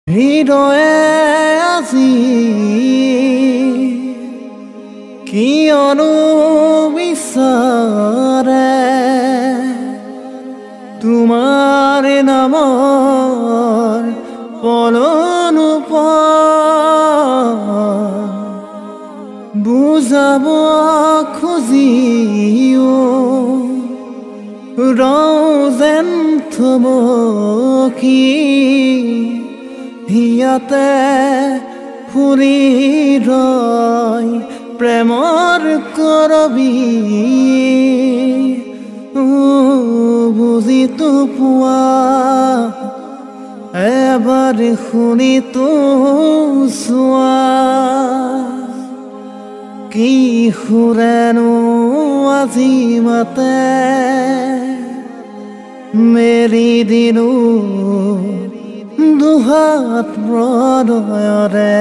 হৃদয়ে আজি কিয়নো বিচাৰে তোমাৰ নামৰ পলনো বুজাব খুজিও ৰৌজেন থমকি ইয়াতে ফুৰি ৰয় প্ৰেমৰ কৰবি বুজিতো পোৱা এবাৰ শুনিতো চোৱা কি সুৰেনো আজি মাতে মেৰি দিনো দুহাত প্ৰণয়ৰে